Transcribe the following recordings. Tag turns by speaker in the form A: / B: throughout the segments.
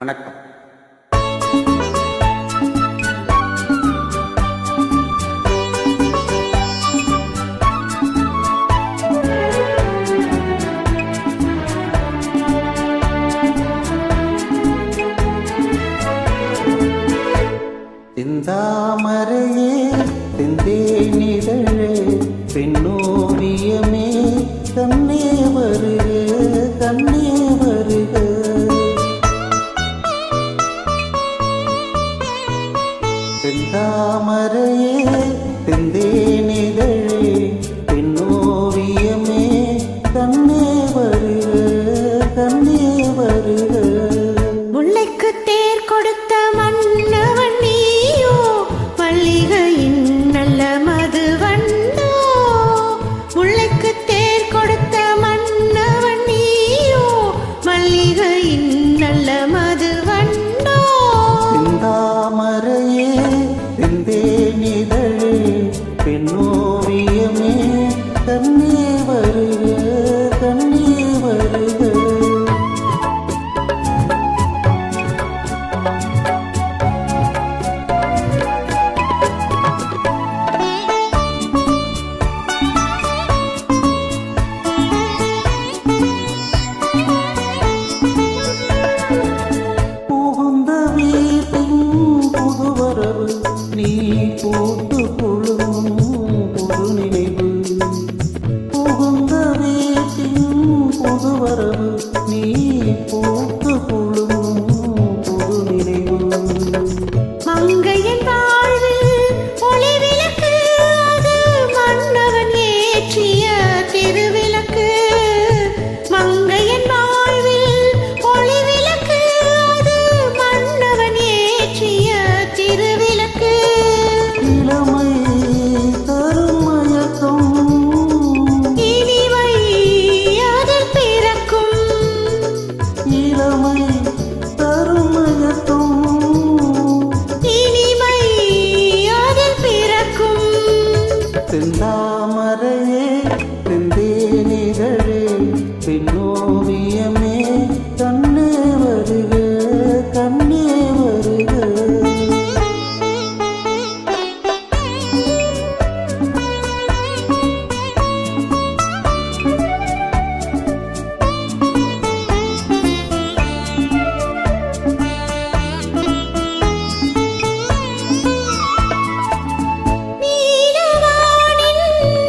A: வணக்கம். செந்தாமரையே செந்தேனிதழே பெண்ணோவியமே கண்ணே வருக கண்ணே வருக. செந்தாமரையே செந்தேனிதழே பெண்ணோவியமே கண்ணே வருக கண்ணே வருக.
B: முல்லைக்கு தேர் கொடுத்த மன்னவன் நீயோ, மல்லிகையின் நல்ல மதுவண்டோ. முல்லைக்கு தேர் கொடுத்த மன்னவன் நீயோ, மல்லிகையின் நல்ல மதுவண்டோ.
A: செந்தாமரையே செந்தேனிதழே பெண்ணோவியமே கண்ணே வருக கண்ணே வருக. புகுந்த வீட்டின் புதுவரவு நீ பூத்து குழுங்கும் புது நினைவு. புகுந்த வீட்டின் புதுவரவு நீ பூத்து குழுங்கும் புது நினைவு.
B: மங்கையின் வாழ்வில் ஒளி விளக்கு, அது மன்னவன் ஏற்றிய திருவிளக்கு. மங்கையின் வாழ்வில் ஒளி விளக்கு, அது மன்னவன் ஏற்றிய திருவிளக்கு.
A: இளமை தரும் மயக்கம்
B: இனிமை அதில் பிறக்கும்.
A: இளமை தரும் மயக்கம்
B: இனிமை அதில் பிறக்கும்.
A: செந்தாமரையே செந்தேனிதழே பெண்ணோவியமே கண்ணே வருக கண்ணே வருக.
B: நீலவானின்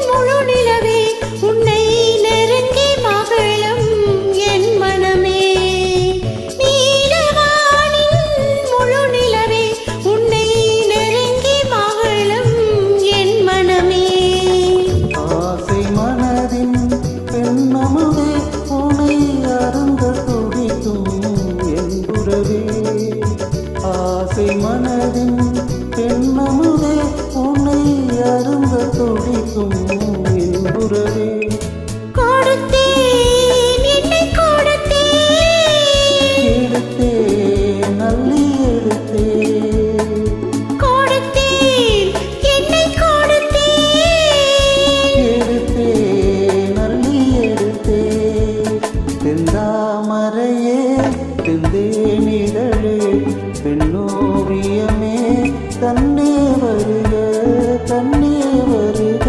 B: முழு நிலவே, உன்னை நெருங்கி மகிழும் என் மனமே. நீலவானின் முழு நிலவே, உன்னை நெருங்கி மகிழும் என் மனமே.
A: ஆசை மனதின் பெண்ணமுதே உனை அருந்த துடிக்கும் என் உறவே. ஆசை மனதின் பெண்ணமுதே உனை அருந்த துடிக்கும் என் உறவே.
B: கொடுத்தேன் என்னை கொடுத்தேன்,
A: எடுத்தேன் நல்லி எடுத்தேன்.
B: கொடுத்தேன் என்னை கொடுத்தேன்.
A: எடுத்தேன் நல்லி எடுத்தேன். செந்தாமரையே செந்தேனிதழே பெண்ணோவியமே கண்ணே வருக கண்ணே வருக.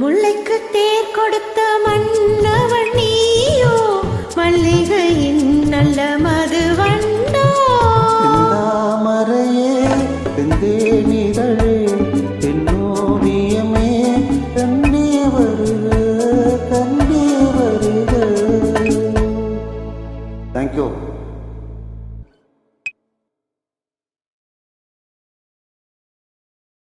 B: முல்லைக்கு தேர் கொடுத்த மன்னவன் நீயோ, மல்லிகையின் நல்ல மதுவண்டோ.
A: செந்தாமரையே செந்தேனிதழே